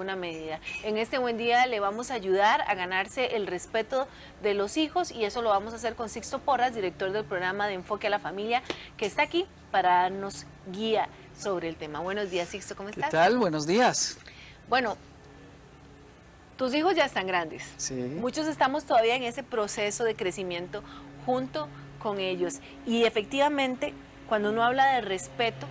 alguna medida. En este buen día le vamos a ayudar a ganarse el respeto de los hijos y eso lo vamos a hacer con Sixto Porras, director del programa de Enfoque a la Familia, que está aquí para darnos guía sobre el tema. Buenos días, Sixto, ¿cómo estás? ¿Qué tal? Buenos días. Bueno, tus hijos ya están grandes. Sí. Muchos estamos todavía en ese proceso de crecimiento junto con ellos. Y efectivamente, cuando uno habla de respeto,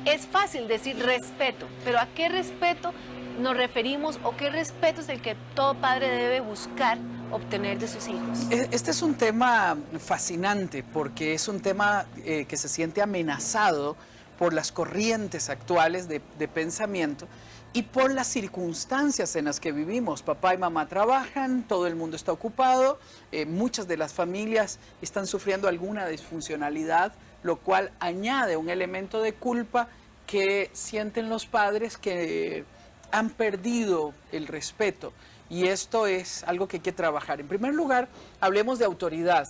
es fácil decir respeto, pero ¿a qué respeto nos referimos o qué respeto es el que todo padre debe buscar obtener de sus hijos? Este es un tema fascinante porque es un tema que se siente amenazado por las corrientes actuales de pensamiento y por las circunstancias en las que vivimos. Papá y mamá trabajan, todo el mundo está ocupado, muchas de las familias están sufriendo alguna disfuncionalidad, lo cual añade un elemento de culpa que sienten los padres que han perdido el respeto. Y esto es algo que hay que trabajar. En primer lugar, hablemos de autoridad.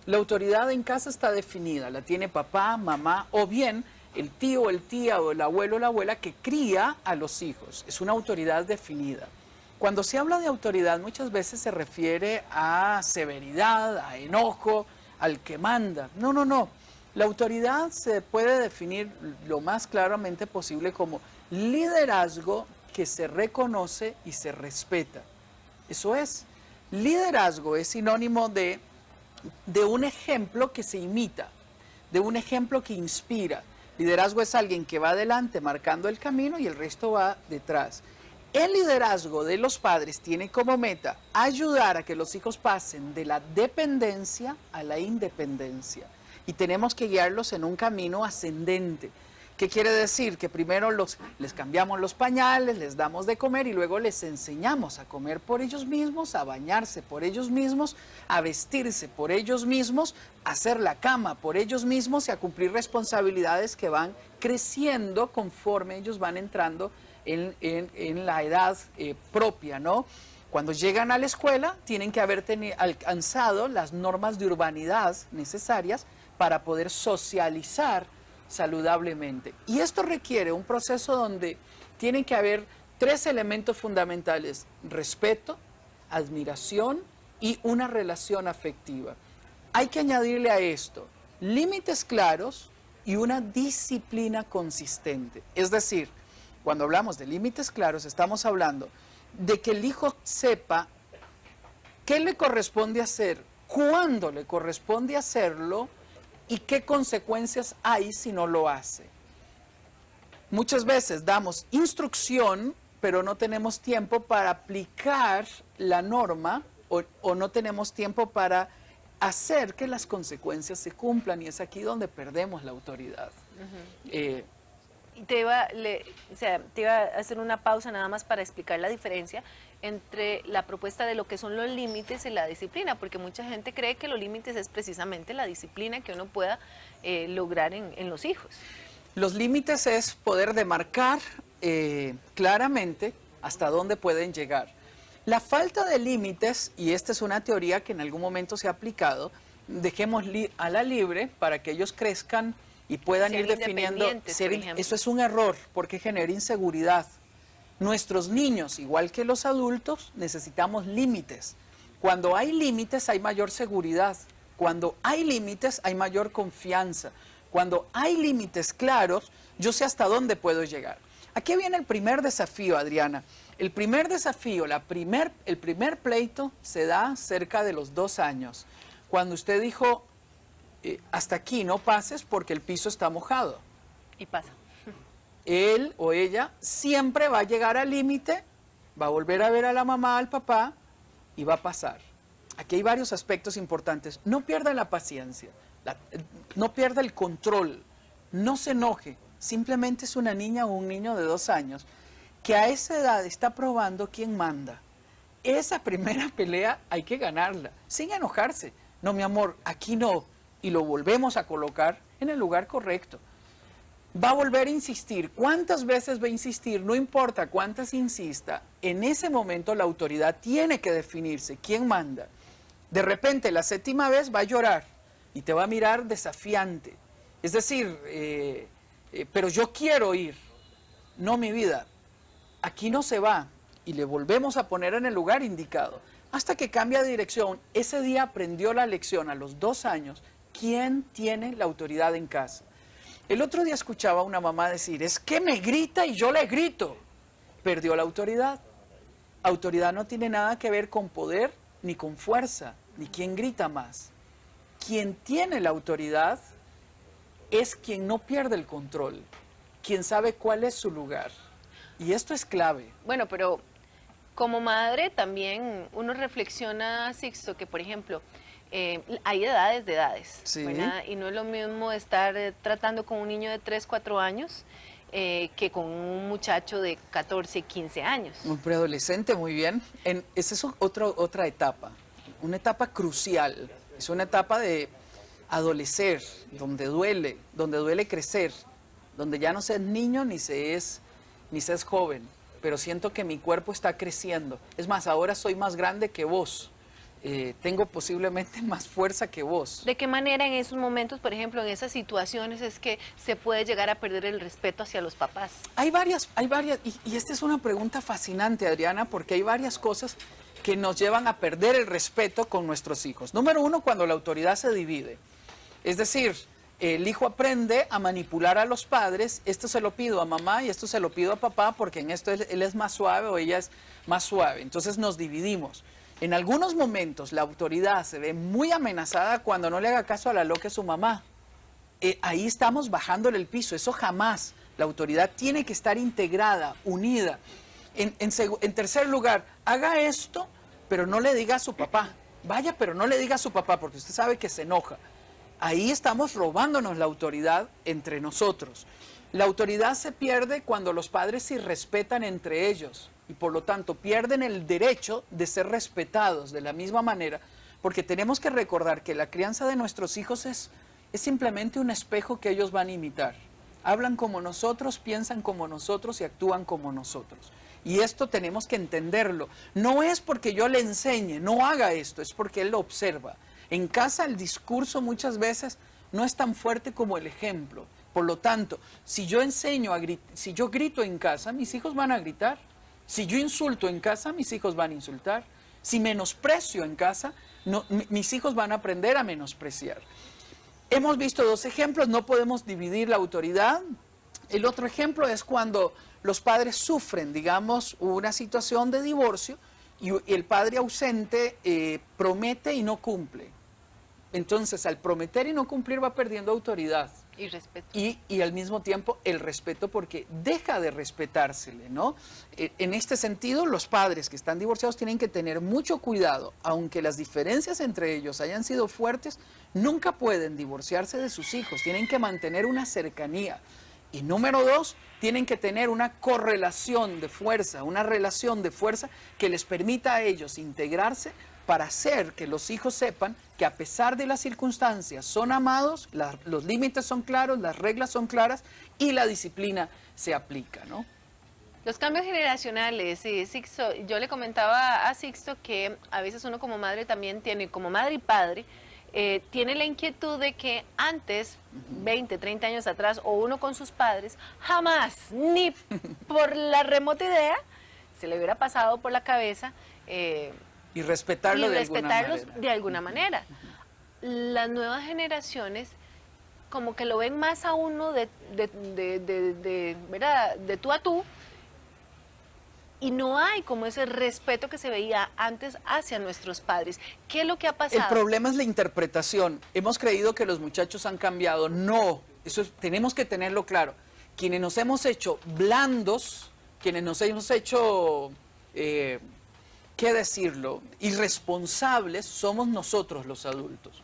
La autoridad en casa está definida, la tiene papá, mamá o bien el tío, el tía o el abuelo o la abuela que cría a los hijos. Es una autoridad definida. Cuando se habla de autoridad muchas veces se refiere a severidad, a enojo, al que manda. No, no, no. La autoridad se puede definir lo más claramente posible como liderazgo que se reconoce y se respeta. Eso es. Liderazgo es sinónimo de un ejemplo que se imita, de un ejemplo que inspira. Liderazgo es alguien que va adelante marcando el camino y el resto va detrás. El liderazgo de los padres tiene como meta ayudar a que los hijos pasen de la dependencia a la independencia. Y tenemos que guiarlos en un camino ascendente. ¿Qué quiere decir? Que primero les cambiamos los pañales, les damos de comer y luego les enseñamos a comer por ellos mismos, a bañarse por ellos mismos, a vestirse por ellos mismos, a hacer la cama por ellos mismos y a cumplir responsabilidades que van creciendo conforme ellos van entrando en la edad propia, ¿no? Cuando llegan a la escuela tienen que haber alcanzado las normas de urbanidad necesarias para poder socializar saludablemente. Y esto requiere un proceso donde tienen que haber tres elementos fundamentales: respeto, admiración y una relación afectiva. Hay que añadirle a esto límites claros y una disciplina consistente. Es decir, cuando hablamos de límites claros estamos hablando de que el hijo sepa qué le corresponde hacer, cuándo le corresponde hacerlo y qué consecuencias hay si no lo hace. Muchas veces damos instrucción, pero no tenemos tiempo para aplicar la norma o no tenemos tiempo para hacer que las consecuencias se cumplan y es aquí donde perdemos la autoridad. Te iba a hacer una pausa nada más para explicar la diferencia entre la propuesta de lo que son los límites y la disciplina, porque mucha gente cree que los límites es precisamente la disciplina que uno pueda lograr en los hijos. Los límites es poder demarcar claramente hasta dónde pueden llegar. La falta de límites, y esta es una teoría que en algún momento se ha aplicado, dejemos a la libre para que ellos crezcan y puedan ir definiendo. Eso es un error porque genera inseguridad. Nuestros niños, igual que los adultos, necesitamos límites. Cuando hay límites hay mayor seguridad. Cuando hay límites hay mayor confianza. Cuando hay límites claros, yo sé hasta dónde puedo llegar. Aquí viene el primer desafío, Adriana. El primer desafío, el primer pleito se da cerca de los 2 años. Cuando usted dijo, hasta aquí no pases porque el piso está mojado. Y pasa. Él o ella siempre va a llegar al límite, va a volver a ver a la mamá, al papá y va a pasar. Aquí hay varios aspectos importantes. No pierda la paciencia, no pierda el control, no se enoje. Simplemente es una niña o un niño de 2 años que a esa edad está probando quién manda. Esa primera pelea hay que ganarla, sin enojarse. No, mi amor, aquí no. Y lo volvemos a colocar en el lugar correcto. Va a volver a insistir. ¿Cuántas veces va a insistir? No importa cuántas insista, en ese momento la autoridad tiene que definirse quién manda. De repente, la 7ª vez va a llorar y te va a mirar desafiante. Es decir, pero yo quiero ir. No, mi vida. aquí no se va y le volvemos a poner en el lugar indicado. Hasta que cambia de dirección, ese día aprendió la lección a los 2 años, ¿quién tiene la autoridad en casa? El otro día escuchaba a una mamá decir, es que me grita y yo le grito. Perdió la autoridad. Autoridad no tiene nada que ver con poder, ni con fuerza, ni quién grita más. Quien tiene la autoridad es quien no pierde el control, quien sabe cuál es su lugar. Y esto es clave. Bueno, pero como madre también uno reflexiona, Sixto, que por ejemplo, hay edades de edades, Sí. ¿verdad? Y no es lo mismo estar tratando con un niño de 3, 4 años que con un muchacho de 14, 15 años. Un preadolescente, muy bien. Esa es otra etapa, una etapa crucial. Es una etapa de adolecer, donde duele crecer, donde ya no se es niño ni se es joven, pero siento que mi cuerpo está creciendo. Es más, ahora soy más grande que vos. Tengo posiblemente más fuerza que vos. ¿De qué manera en esos momentos, por ejemplo, en esas situaciones es que se puede llegar a perder el respeto hacia los papás? Hay varias, y esta es una pregunta fascinante, Adriana, porque hay varias cosas que nos llevan a perder el respeto con nuestros hijos. Número uno, cuando la autoridad se divide. Es decir, el hijo aprende a manipular a los padres, esto se lo pido a mamá y esto se lo pido a papá porque en esto él es más suave o ella es más suave. Entonces nos dividimos. En algunos momentos la autoridad se ve muy amenazada cuando no le haga caso a la loca de su mamá. Ahí estamos bajándole el piso, eso jamás. La autoridad tiene que estar integrada, unida. En tercer lugar, haga esto, pero no le diga a su papá. Vaya, pero no le diga a su papá porque usted sabe que se enoja. Ahí estamos robándonos la autoridad entre nosotros. La autoridad se pierde cuando los padres se irrespetan entre ellos y por lo tanto pierden el derecho de ser respetados de la misma manera, porque tenemos que recordar que la crianza de nuestros hijos es simplemente un espejo que ellos van a imitar. Hablan como nosotros, piensan como nosotros y actúan como nosotros. Y esto tenemos que entenderlo. No es porque yo le enseñe, no haga esto, es porque él lo observa. En casa el discurso muchas veces no es tan fuerte como el ejemplo. Por lo tanto, si yo si yo grito en casa, mis hijos van a gritar. Si yo insulto en casa, mis hijos van a insultar. Si menosprecio en casa, mis hijos van a aprender a menospreciar. Hemos visto 2 ejemplos, no podemos dividir la autoridad. El otro ejemplo es cuando los padres sufren, digamos, una situación de divorcio y el padre ausente promete y no cumple. Entonces, al prometer y no cumplir va perdiendo autoridad. Y respeto. Y al mismo tiempo el respeto porque deja de respetársele, ¿no? En este sentido, los padres que están divorciados tienen que tener mucho cuidado. Aunque las diferencias entre ellos hayan sido fuertes, nunca pueden divorciarse de sus hijos. Tienen que mantener una cercanía. Y número 2, tienen que tener una correlación de fuerza, una relación de fuerza que les permita a ellos integrarse para hacer que los hijos sepan que a pesar de las circunstancias son amados, los límites son claros, las reglas son claras y la disciplina se aplica, ¿no? Los cambios generacionales, sí, Sixto, yo le comentaba a Sixto que a veces uno como madre también tiene, como madre y padre, tiene la inquietud de que antes, 20, 30 años atrás, o uno con sus padres, jamás, ni por la remota idea, se le hubiera pasado por la cabeza y respetarlo de alguna manera. Las nuevas generaciones como que lo ven más a uno ¿verdad? De tú a tú, y no hay como ese respeto que se veía antes hacia nuestros padres. ¿Qué es lo que ha pasado? El problema es la interpretación. Hemos creído que los muchachos han cambiado. No, tenemos que tenerlo claro. Quienes nos hemos hecho blandos, quienes nos hemos hecho... ¿qué decirlo? Irresponsables somos nosotros los adultos.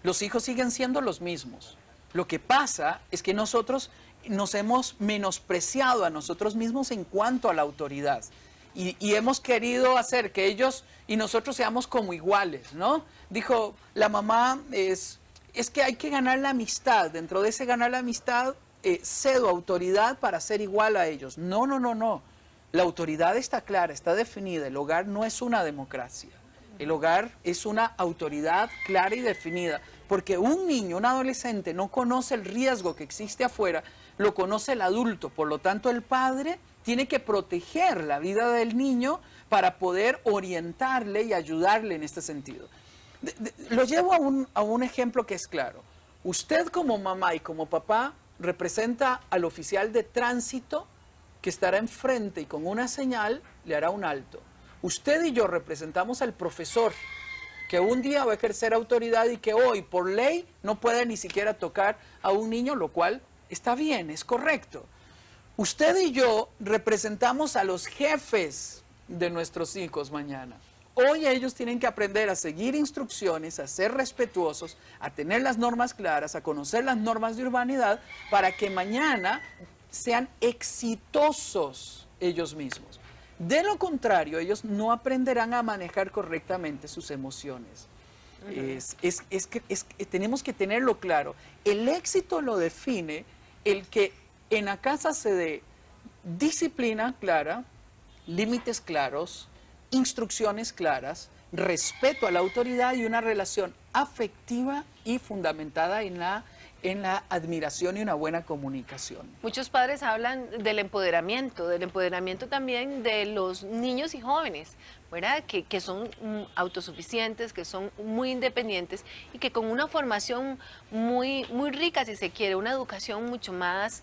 Los hijos siguen siendo los mismos. Lo que pasa es que nosotros nos hemos menospreciado a nosotros mismos en cuanto a la autoridad. Y hemos querido hacer que ellos y nosotros seamos como iguales, ¿no? Dijo la mamá, es que hay que ganar la amistad. Dentro de ese ganar la amistad, cedo autoridad para ser igual a ellos. No, no, no, no. La autoridad está clara, está definida. El hogar no es una democracia. El hogar es una autoridad clara y definida. Porque un niño, un adolescente, no conoce el riesgo que existe afuera, lo conoce el adulto. Por lo tanto, el padre tiene que proteger la vida del niño para poder orientarle y ayudarle en este sentido. Lo llevo a un ejemplo que es claro. Usted como mamá y como papá representa al oficial de tránsito que estará enfrente y con una señal le hará un alto. Usted y yo representamos al profesor que un día va a ejercer autoridad y que hoy por ley no puede ni siquiera tocar a un niño, lo cual está bien, es correcto. Usted y yo representamos a los jefes de nuestros hijos mañana. Hoy ellos tienen que aprender a seguir instrucciones, a ser respetuosos, a tener las normas claras, a conocer las normas de urbanidad para que mañana sean exitosos ellos mismos. De lo contrario, ellos no aprenderán a manejar correctamente sus emociones. Tenemos que tenerlo claro. El éxito lo define el que en la casa se dé disciplina clara, límites claros, instrucciones claras, respeto a la autoridad y una relación afectiva y fundamentada en la admiración y una buena comunicación. Muchos padres hablan del empoderamiento también de los niños y jóvenes, ¿verdad? Que son autosuficientes, que son muy independientes y que con una formación muy rica, si se quiere, una educación mucho más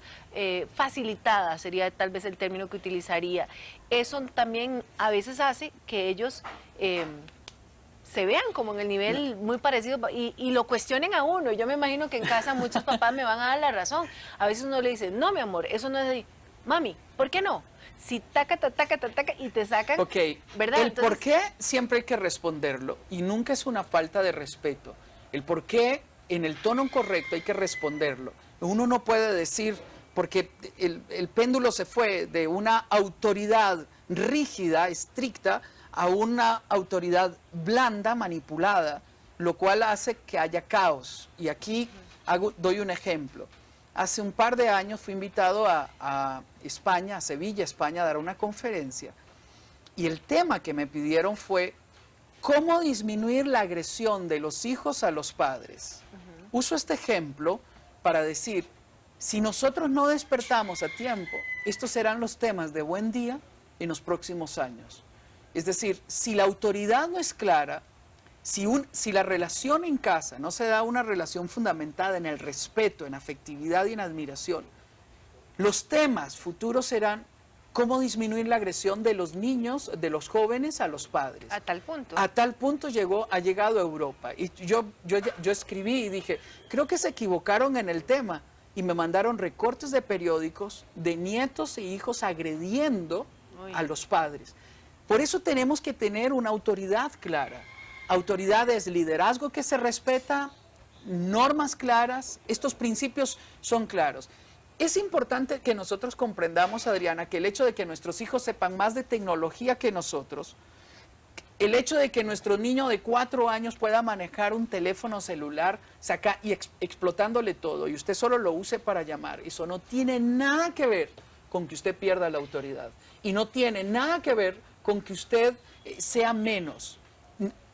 facilitada, sería tal vez el término que utilizaría. Eso también a veces hace que ellos se vean como en el nivel muy parecido y lo cuestionen a uno. Yo me imagino que en casa muchos papás me van a dar la razón. A veces uno le dice, no, mi amor, eso no es así. Mami, ¿por qué no? Si taca, y te sacan, Ok, ¿verdad? El Entonces, por qué siempre hay que responderlo y nunca es una falta de respeto. El por qué en el tono correcto hay que responderlo. Uno no puede decir, porque el péndulo se fue de una autoridad rígida, estricta, a una autoridad blanda, manipulada, lo cual hace que haya caos. Y aquí doy un ejemplo. Hace un par de años fui invitado a España, a Sevilla, España, a dar una conferencia. Y el tema que me pidieron fue cómo disminuir la agresión de los hijos a los padres. Uso este ejemplo para decir, si nosotros no despertamos a tiempo, estos serán los temas de buen día en los próximos años. Es decir, si la autoridad no es clara, si la relación en casa no se da una relación fundamentada en el respeto, en afectividad y en admiración, los temas futuros serán cómo disminuir la agresión de los niños, de los jóvenes a los padres. a tal punto. A tal punto ha llegado a Europa. Y yo escribí y dije, creo que se equivocaron en el tema. Y me mandaron recortes de periódicos de nietos e hijos agrediendo a los padres. Por eso tenemos que tener una autoridad clara. Autoridad es liderazgo que se respeta, normas claras, estos principios son claros. Es importante que nosotros comprendamos, Adriana, que el hecho de que nuestros hijos sepan más de tecnología que nosotros, el hecho de que nuestro niño de 4 años pueda manejar un teléfono celular explotándole todo y usted solo lo use para llamar, eso no tiene nada que ver con que usted pierda la autoridad y no tiene nada que ver con que usted sea menos.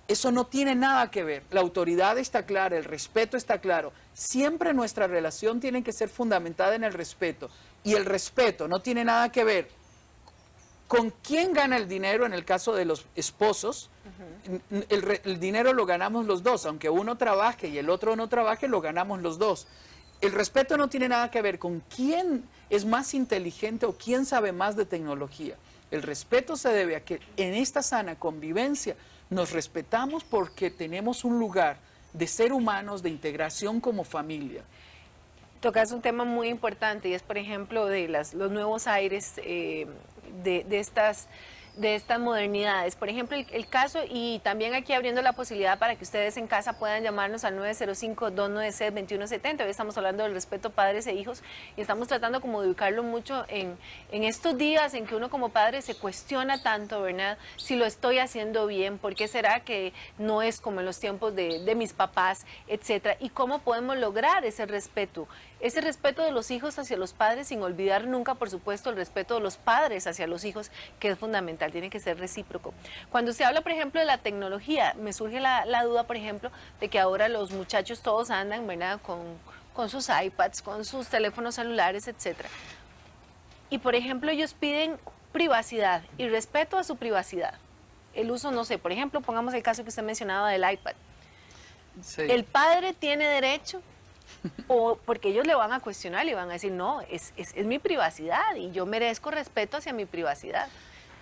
Eso no tiene nada que ver. La autoridad está clara, el respeto está claro. Siempre nuestra relación tiene que ser fundamentada en el respeto. Y el respeto no tiene nada que ver con quién gana el dinero en el caso de los esposos. El dinero lo ganamos los dos. Aunque uno trabaje y el otro no trabaje, lo ganamos los dos. El respeto no tiene nada que ver con quién es más inteligente o quién sabe más de tecnología. El respeto se debe a que en esta sana convivencia nos respetamos porque tenemos un lugar de ser humanos, de integración como familia. Tocas un tema muy importante y es, por ejemplo, de los nuevos aires de estas modernidades. Por ejemplo, el caso, y también aquí abriendo la posibilidad para que ustedes en casa puedan llamarnos al 905-296-2170. Hoy estamos hablando del respeto padres e hijos y estamos tratando como de educarlo mucho en estos días en que uno como padre se cuestiona tanto, ¿verdad? Si lo estoy haciendo bien, ¿por qué será que no es como en los tiempos de mis papás, etcétera? Y cómo podemos lograr ese respeto de los hijos hacia los padres, sin olvidar nunca, por supuesto, el respeto de los padres hacia los hijos, que es fundamental, tiene que ser recíproco. Cuando se habla, por ejemplo, de la tecnología, me surge la duda, por ejemplo, de que ahora los muchachos todos andan, ¿verdad?, con sus iPads, con sus teléfonos celulares, etcétera. y por ejemplo ellos piden privacidad y respeto a su privacidad. El uso, no sé, por ejemplo, pongamos el caso que usted mencionaba del iPad. Sí. El padre tiene derecho, o porque ellos le van a cuestionar, le van a decir, no, es mi privacidad y yo merezco respeto hacia mi privacidad.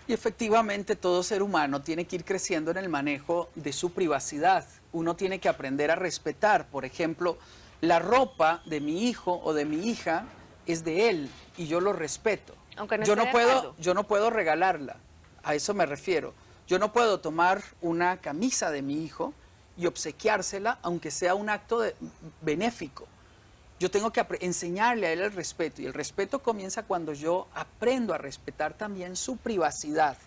Y efectivamente todo ser humano tiene que ir creciendo en el manejo de su privacidad. Uno tiene que aprender a respetar. Por ejemplo, la ropa de mi hijo o de mi hija es de él y yo lo respeto. Aunque no yo esté no de puedo, acuerdo. yo no puedo regalarla. A eso me refiero. Yo no puedo tomar una camisa de mi hijo y obsequiársela, aunque sea un acto benéfico. Yo tengo que enseñarle a él el respeto, y el respeto comienza cuando yo aprendo a respetar también su privacidad.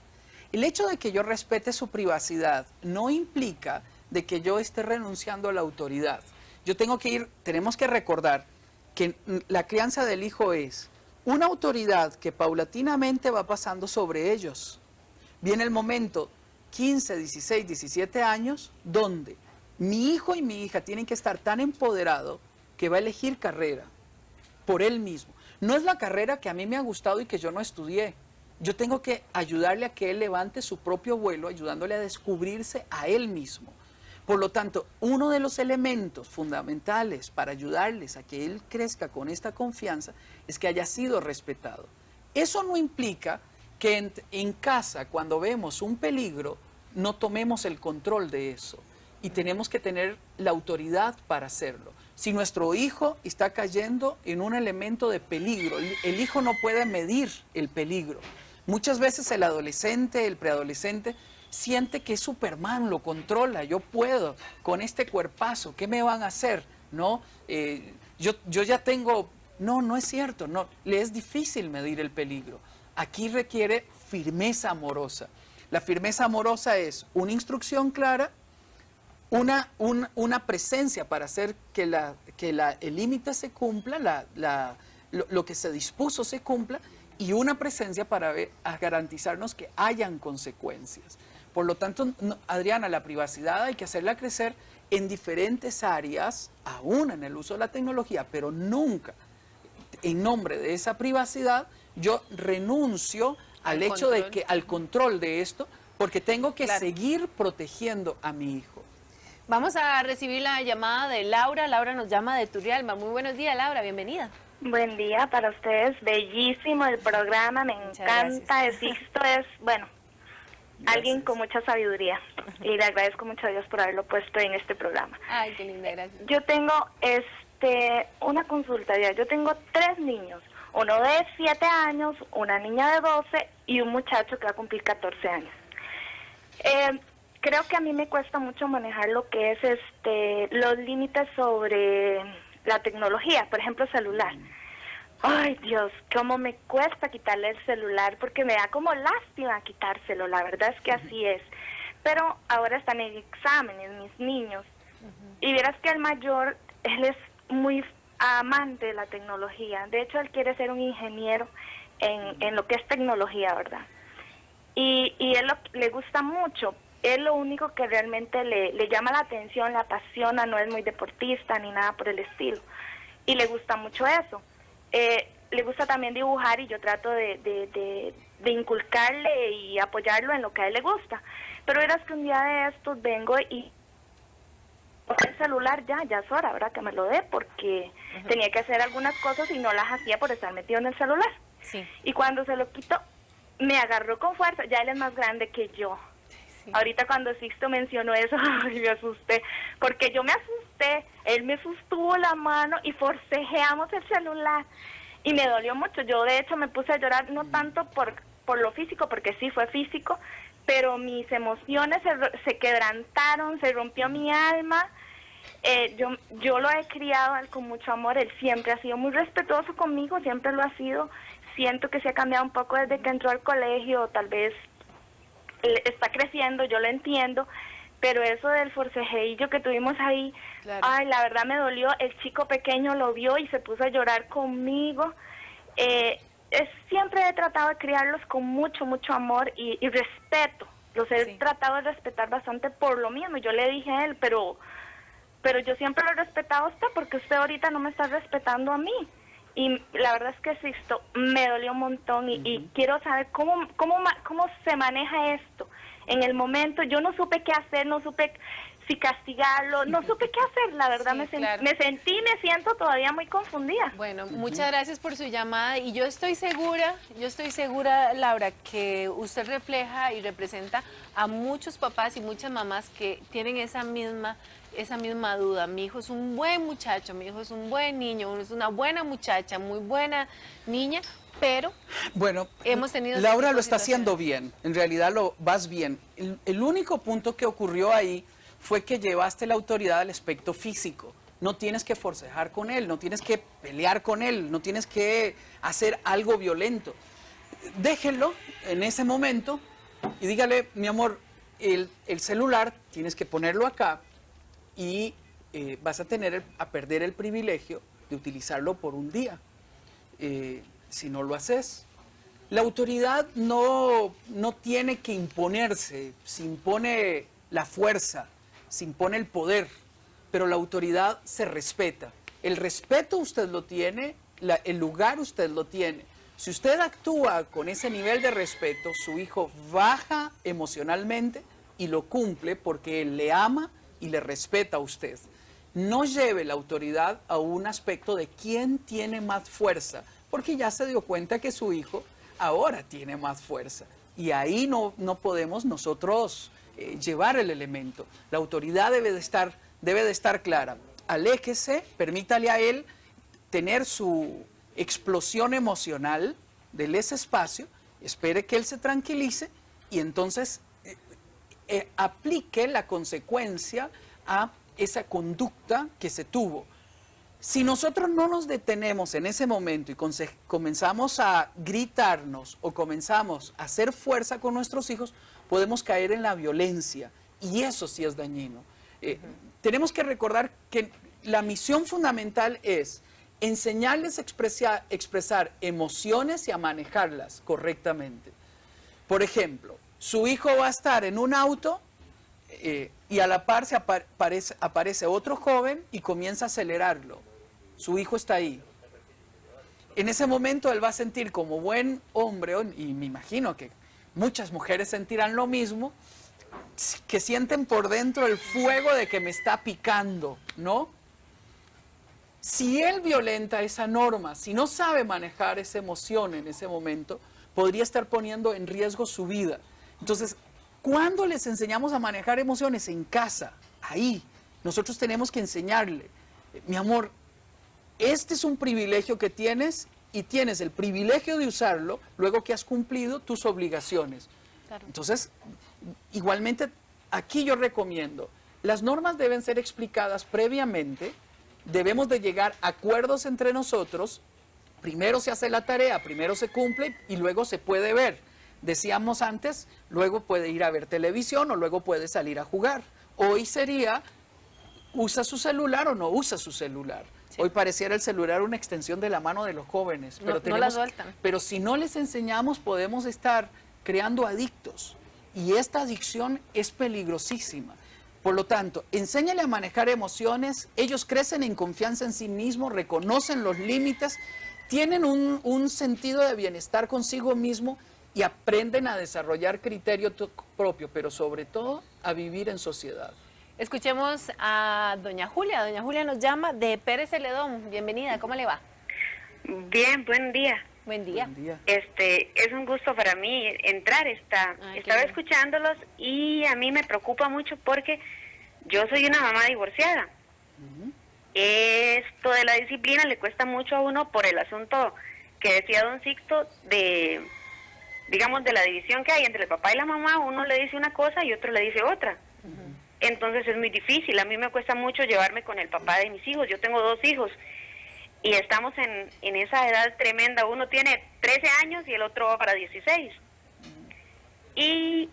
El hecho de que yo respete su privacidad no implica de que yo esté renunciando a la autoridad. Tenemos que recordar que la crianza del hijo es una autoridad que paulatinamente va pasando sobre ellos. Viene el momento, 15, 16, 17 años, donde mi hijo y mi hija tienen que estar tan empoderados que va a elegir carrera por él mismo. No es la carrera que a mí me ha gustado y que yo no estudié. Yo tengo que ayudarle a que él levante su propio vuelo, ayudándole a descubrirse a él mismo. Por lo tanto, uno de los elementos fundamentales para ayudarles a que él crezca con esta confianza es que haya sido respetado. Eso no implica que en casa, cuando vemos un peligro, no tomemos el control de eso. Y tenemos que tener la autoridad para hacerlo. Si nuestro hijo está cayendo en un elemento de peligro, el hijo no puede medir el peligro. Muchas veces el adolescente, el preadolescente, siente que es Superman, lo controla, yo puedo con este cuerpazo, ¿qué me van a hacer? ¿No? Yo ya tengo... No, no es cierto, no, le es difícil medir el peligro. Aquí requiere firmeza amorosa. La firmeza amorosa es una instrucción clara, una presencia para hacer que el límite se cumpla, lo que se dispuso se cumpla, y una presencia para garantizarnos que hayan consecuencias. Por lo tanto, Adriana, la privacidad hay que hacerla crecer en diferentes áreas, aún en el uso de la tecnología, pero nunca, en nombre de esa privacidad, yo renuncio al control de esto, porque tengo que seguir protegiendo a mi hijo. Vamos a recibir la llamada de Laura. Laura nos llama de Turrialba. Muy buenos días, Laura, bienvenida. Buen día para ustedes, bellísimo el programa, me encanta, Sixto es, bueno, alguien con mucha sabiduría y le agradezco mucho a Dios por haberlo puesto en este programa. Ay, qué linda, gracias. Yo tengo una consulta, yo tengo 3 niños, uno de 7 años, una niña de 12 y un muchacho que va a cumplir 14 años. Creo que a mí me cuesta mucho manejar lo que es los límites sobre la tecnología, por ejemplo, celular. Ay, Dios, cómo me cuesta quitarle el celular, porque me da como lástima quitárselo, la verdad es que así es. Pero ahora están en exámenes mis niños, y verás que el mayor, él es muy amante de la tecnología. De hecho, él quiere ser un ingeniero en lo que es tecnología, ¿verdad? Y él le gusta mucho. Él lo único que realmente le llama la atención, la apasiona, no es muy deportista ni nada por el estilo. Y le gusta mucho eso. Le gusta también dibujar y yo trato de inculcarle y apoyarlo en lo que a él le gusta. Pero verás que un día de estos vengo y el celular ya es hora, ¿verdad? Que me lo dé porque tenía que hacer algunas cosas y no las hacía por estar metido en el celular. Sí. Y cuando se lo quito, me agarró con fuerza. Ya él es más grande que yo. Sí. Ahorita cuando Sixto mencionó eso, ay, me asusté, porque yo me asusté, él me sostuvo la mano y forcejeamos el celular y me dolió mucho. Yo de hecho me puse a llorar, no tanto por lo físico, porque sí fue físico, pero mis emociones se quebrantaron, se rompió mi alma. Yo lo he criado a él con mucho amor, él siempre ha sido muy respetuoso conmigo, siempre lo ha sido. Siento que se ha cambiado un poco desde que entró al colegio, tal vez está creciendo, yo lo entiendo, pero eso del forcejeillo que tuvimos ahí, claro. Ay, la verdad me dolió. El chico pequeño lo vio y se puso a llorar conmigo. Siempre he tratado de criarlos con mucho amor y respeto. Los he tratado de respetar bastante por lo mismo. Yo le dije a él, pero yo siempre lo he respetado a usted porque usted ahorita no me está respetando a mí. Y la verdad es que Sisto, me dolió un montón y quiero saber cómo se maneja esto. En el momento yo no supe qué hacer, no supe si castigarlo, no supe qué hacer, la verdad Sí, claro. me siento todavía muy confundida. Bueno, muchas gracias por su llamada y yo estoy segura, Laura, que usted refleja y representa a muchos papás y muchas mamás que tienen esa misma duda. Mi hijo es un buen muchacho, mi hijo es un buen niño, es una buena muchacha, muy buena niña, pero Bueno, hemos tenido Laura ese tipo lo de está haciendo situaciones. bien, en realidad lo vas bien. El único punto que ocurrió ahí fue que llevaste la autoridad al aspecto físico. No tienes que forcejar con él, no tienes que pelear con él, no tienes que hacer algo violento. Déjenlo en ese momento y dígale, mi amor, el celular tienes que ponerlo acá y vas a a perder el privilegio de utilizarlo por un día. Si no lo haces. La autoridad no tiene que imponerse, se impone la fuerza, se impone el poder, pero la autoridad se respeta. El respeto usted lo tiene, el lugar usted lo tiene. Si usted actúa con ese nivel de respeto, su hijo baja emocionalmente y lo cumple porque él le ama y le respeta a usted. No lleve la autoridad a un aspecto de quién tiene más fuerza, porque ya se dio cuenta que su hijo ahora tiene más fuerza. Y ahí no podemos nosotros llevar el elemento. La autoridad debe de estar clara. Aléjese, permítale a él tener su explosión emocional, déle ese espacio, espere que él se tranquilice y entonces aplique la consecuencia a esa conducta que se tuvo. Si nosotros no nos detenemos en ese momento y comenzamos a gritarnos o comenzamos a hacer fuerza con nuestros hijos, podemos caer en la violencia y eso sí es dañino. Tenemos que recordar que la misión fundamental es enseñarles a expresar emociones y a manejarlas correctamente. Por ejemplo, su hijo va a estar en un auto y a la par aparece otro joven y comienza a acelerarlo. Su hijo está ahí. En ese momento él va a sentir como buen hombre, y me imagino que muchas mujeres sentirán lo mismo, que sienten por dentro el fuego de que me está picando, ¿no? Si él violenta esa norma, si no sabe manejar esa emoción en ese momento, podría estar poniendo en riesgo su vida. Entonces, ¿cuándo les enseñamos a manejar emociones? En casa, ahí. Nosotros tenemos que enseñarle, mi amor, este es un privilegio que tienes y tienes el privilegio de usarlo luego que has cumplido tus obligaciones. Claro. Entonces, igualmente, aquí yo recomiendo, las normas deben ser explicadas previamente, debemos de llegar a acuerdos entre nosotros, primero se hace la tarea, primero se cumple y luego se puede ver. Decíamos antes, luego puede ir a ver televisión o luego puede salir a jugar. Hoy sería, ¿usa su celular o no usa su celular? Sí. Hoy pareciera el celular una extensión de la mano de los jóvenes, pero no la sueltan. Pero si no les enseñamos podemos estar creando adictos y esta adicción es peligrosísima. Por lo tanto, enséñale a manejar emociones, ellos crecen en confianza en sí mismos, reconocen los límites, tienen un sentido de bienestar consigo mismo y aprenden a desarrollar criterio propio, pero sobre todo a vivir en sociedad. Escuchemos a doña Julia. Doña Julia nos llama de Pérez Celedón. Bienvenida, ¿cómo le va? Bien, buen día. Buen día. Buen día. Es un gusto para mí entrar. Estaba escuchándolos y a mí me preocupa mucho porque yo soy una mamá divorciada. Esto de la disciplina le cuesta mucho a uno por el asunto que decía don Sixto de, digamos, de la división que hay entre el papá y la mamá. Uno le dice una cosa y otro le dice otra. Entonces es muy difícil. A mí me cuesta mucho llevarme con el papá de mis hijos. Yo tengo 2 hijos y estamos en esa edad tremenda. Uno tiene 13 años y el otro va para 16. Y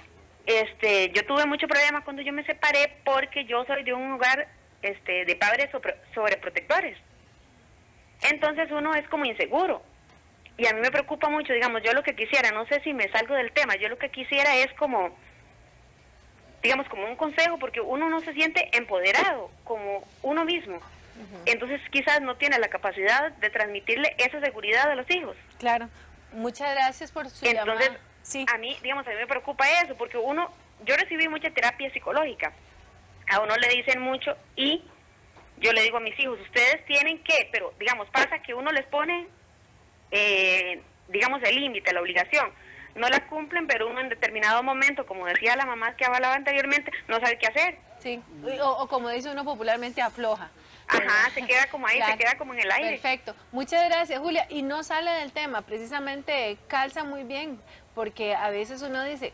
yo tuve mucho problema cuando yo me separé porque yo soy de un hogar de padres sobreprotectores. Entonces uno es como inseguro. Y a mí me preocupa mucho, digamos, yo lo que quisiera, no sé si me salgo del tema, yo lo que quisiera es como, digamos, como un consejo, porque uno no se siente empoderado como uno mismo. entonces quizás no tiene la capacidad de transmitirle esa seguridad a los hijos. Claro. Muchas gracias por su Entonces, llamada. Sí. a mí me preocupa eso, porque yo recibí mucha terapia psicológica, a uno le dicen mucho y yo le digo a mis hijos, ustedes tienen que, pero digamos, pasa que uno les pone, digamos, el límite, la obligación, no la cumplen, pero uno en determinado momento, como decía la mamá que hablaba anteriormente, no sabe qué hacer. Sí, o como dice uno popularmente, afloja. Ajá, se queda como ahí, Claro. se queda como en el aire. Perfecto. Muchas gracias, Julia. Y no sale del tema, precisamente calza muy bien, porque a veces uno dice,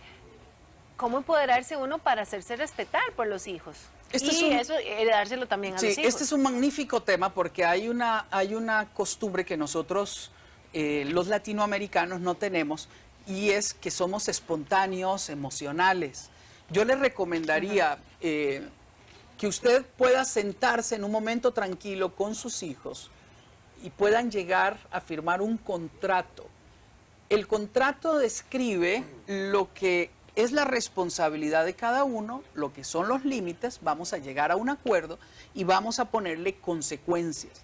¿cómo empoderarse uno para hacerse respetar por los hijos? Y eso, dárselo también a Sí, los hijos. este es un magnífico tema porque hay una costumbre que nosotros, los latinoamericanos, no tenemos, y es que somos espontáneos, emocionales. Yo le recomendaría que usted pueda sentarse en un momento tranquilo con sus hijos y puedan llegar a firmar un contrato. El contrato describe lo que es la responsabilidad de cada uno, lo que son los límites, vamos a llegar a un acuerdo y vamos a ponerle consecuencias.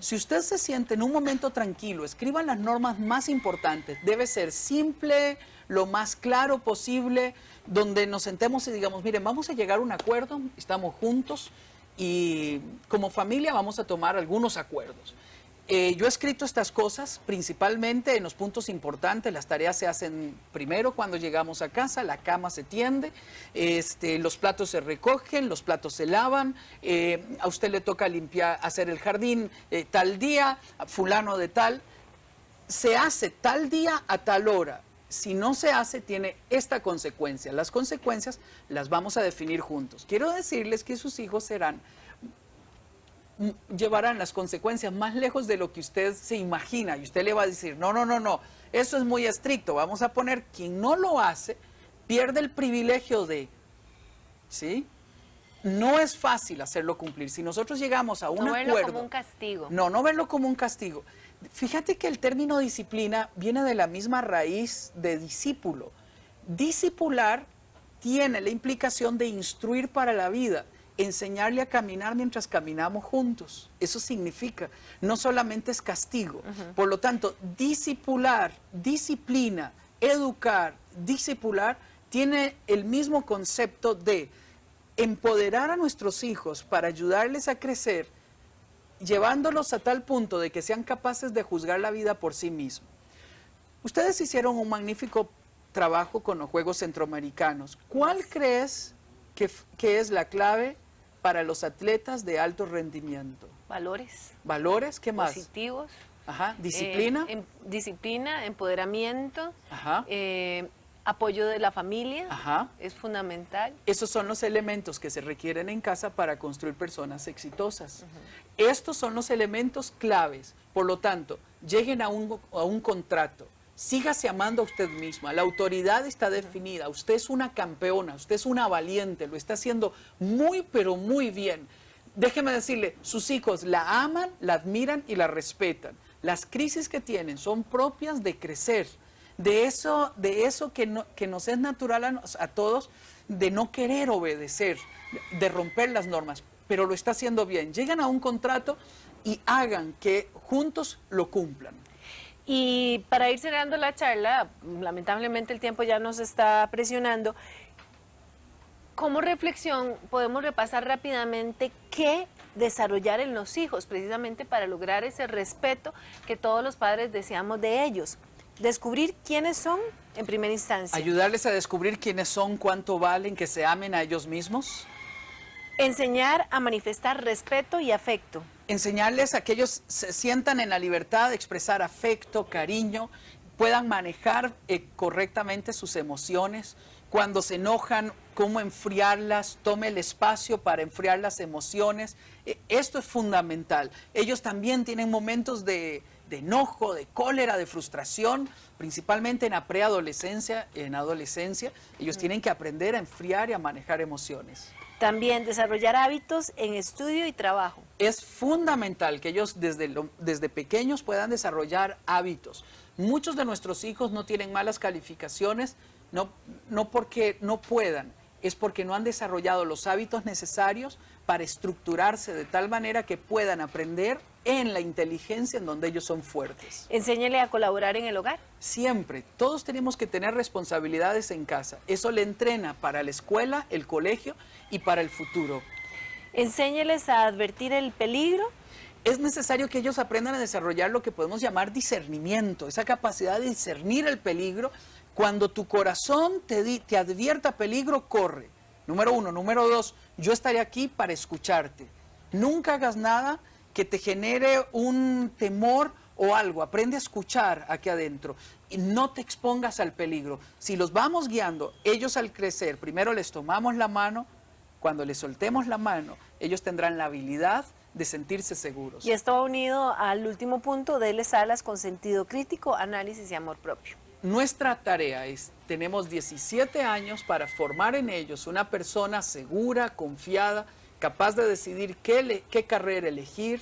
Si usted se siente en un momento tranquilo, escriban las normas más importantes. Debe ser simple, lo más claro posible, donde nos sentemos y digamos, miren, vamos a llegar a un acuerdo, estamos juntos y como familia vamos a tomar algunos acuerdos. Yo he escrito estas cosas principalmente en los puntos importantes. Las tareas se hacen primero cuando llegamos a casa, la cama se tiende, los platos se recogen, los platos se lavan, a usted le toca limpiar, hacer el jardín tal día, a fulano de tal. Se hace tal día a tal hora. Si no se hace, tiene esta consecuencia. Las consecuencias las vamos a definir juntos. Quiero decirles que sus hijos llevarán las consecuencias más lejos de lo que usted se imagina y usted le va a decir, no, eso es muy estricto, vamos a poner, quien no lo hace, pierde el privilegio de, ¿sí? No es fácil hacerlo cumplir. Si nosotros llegamos a un acuerdo... No verlo como un castigo. No verlo como un castigo. Fíjate que el término disciplina viene de la misma raíz de discípulo. Discipular tiene la implicación de instruir para la vida, enseñarle a caminar mientras caminamos juntos. Eso significa, no solamente es castigo. Por lo tanto, discipular, disciplina, educar, discipular, tiene el mismo concepto de empoderar a nuestros hijos para ayudarles a crecer, llevándolos a tal punto de que sean capaces de juzgar la vida por sí mismos. Ustedes hicieron un magnífico trabajo con los Juegos Centroamericanos. ¿Cuál crees que es la clave para los atletas de alto rendimiento? Valores. ¿Valores? ¿Qué más? Positivos. Ajá. ¿Disciplina? Disciplina, empoderamiento, Ajá. apoyo de la familia. Ajá. Es fundamental. Esos son los elementos que se requieren en casa para construir personas exitosas. Estos son los elementos claves. Por lo tanto, lleguen a un contrato. Sígase amando a usted misma. La autoridad está definida. Usted es una campeona, usted es una valiente, lo está haciendo muy, pero muy bien. Déjeme decirle, sus hijos la aman, la admiran y la respetan. Las crisis que tienen son propias de crecer, de eso que nos es natural a todos, de no querer obedecer, de romper las normas, pero lo está haciendo bien. Llegan a un contrato y hagan que juntos lo cumplan. Y para ir cerrando la charla, lamentablemente el tiempo ya nos está presionando, como reflexión podemos repasar rápidamente qué desarrollar en los hijos, precisamente para lograr ese respeto que todos los padres deseamos de ellos. Descubrir quiénes son en primera instancia. Ayudarles a descubrir quiénes son, cuánto valen, que se amen a ellos mismos. Enseñar a manifestar respeto y afecto. Enseñarles a que ellos se sientan en la libertad de expresar afecto, cariño, puedan manejar correctamente sus emociones. Cuando se enojan, cómo enfriarlas, tome el espacio para enfriar las emociones. Esto es fundamental. Ellos también tienen momentos de enojo, de cólera, de frustración, principalmente en la preadolescencia, en adolescencia. Ellos tienen que aprender a enfriar y a manejar emociones. También desarrollar hábitos en estudio y trabajo. Es fundamental que ellos desde pequeños puedan desarrollar hábitos. Muchos de nuestros hijos no tienen malas calificaciones, no porque no puedan, es porque no han desarrollado los hábitos necesarios para estructurarse de tal manera que puedan aprender en la inteligencia en donde ellos son fuertes. Enséñele a colaborar en el hogar. Siempre, todos tenemos que tener responsabilidades en casa. Eso le entrena para la escuela, el colegio y para el futuro. Enséñeles a advertir el peligro. Es necesario que ellos aprendan a desarrollar lo que podemos llamar discernimiento, esa capacidad de discernir el peligro. Cuando tu corazón te advierta peligro, corre. Número 1. Número 2, yo estaré aquí para escucharte. Nunca hagas nada que te genere un temor o algo. Aprende a escuchar aquí adentro y no te expongas al peligro. Si los vamos guiando, ellos al crecer, primero les tomamos la mano. Cuando les soltemos la mano, ellos tendrán la habilidad de sentirse seguros. Y esto va unido al último punto, déles alas con sentido crítico, análisis y amor propio. Nuestra tarea es, tenemos 17 años para formar en ellos una persona segura, confiada, capaz de decidir qué carrera elegir,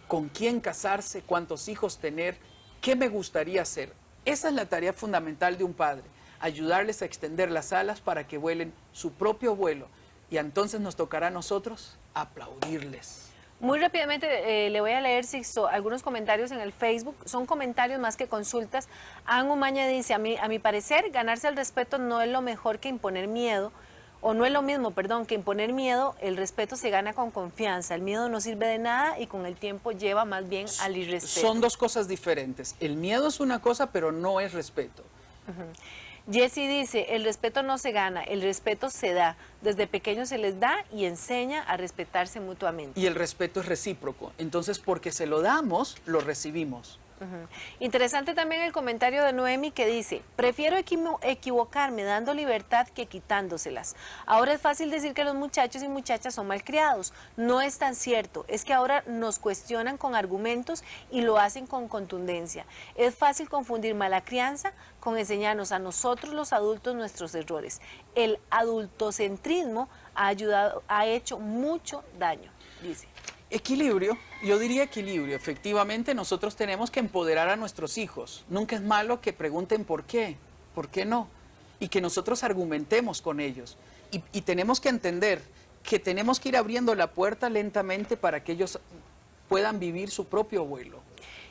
con quién casarse, cuántos hijos tener, qué me gustaría hacer. Esa es la tarea fundamental de un padre, ayudarles a extender las alas para que vuelen su propio vuelo. Y entonces nos tocará a nosotros aplaudirles. Muy rápidamente le voy a leer, Sixto, algunos comentarios en el Facebook. Son comentarios más que consultas. Ann Umaña dice, a mi parecer, ganarse el respeto no es lo mejor que imponer miedo, o no es lo mismo, perdón, que imponer miedo. El respeto se gana con confianza. El miedo no sirve de nada y con el tiempo lleva más bien al irrespeto. Son dos cosas diferentes. El miedo es una cosa, pero no es respeto. Jessy dice, el respeto no se gana, el respeto se da. Desde pequeños se les da y enseña a respetarse mutuamente. Y el respeto es recíproco. Entonces, porque se lo damos, lo recibimos. Interesante también el comentario de Noemi que dice, prefiero equivocarme dando libertad que quitándoselas. Ahora es fácil decir que los muchachos y muchachas son malcriados. No es tan cierto, es que ahora nos cuestionan con argumentos y lo hacen con contundencia. Es fácil confundir mala crianza con enseñarnos a nosotros los adultos nuestros errores. El adultocentrismo ha hecho mucho daño, dice. Equilibrio, yo diría equilibrio. Efectivamente, nosotros tenemos que empoderar a nuestros hijos. Nunca es malo que pregunten por qué no, y que nosotros argumentemos con ellos. Y tenemos que entender que tenemos que ir abriendo la puerta lentamente para que ellos puedan vivir su propio vuelo.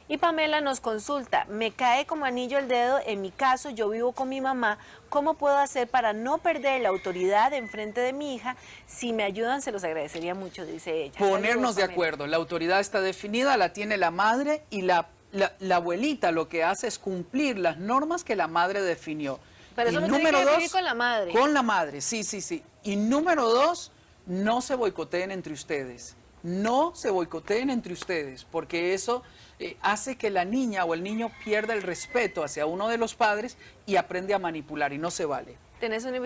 Y Pamela nos consulta, me cae como anillo al dedo, en mi caso yo vivo con mi mamá, ¿cómo puedo hacer para no perder la autoridad en frente de mi hija? Si me ayudan se los agradecería mucho, dice ella. Ponernos Saludos, de Pamela. acuerdo, la autoridad está definida, la tiene la madre y la abuelita lo que hace es cumplir las normas que la madre definió. Pero eso Y lo tiene que número definir dos, con la madre. Con la madre, sí. Y número 2, no se boicoteen entre ustedes. No se boicoteen entre ustedes, porque eso hace que la niña o el niño pierda el respeto hacia uno de los padres y aprende a manipular, y no se vale. ¿Tenés una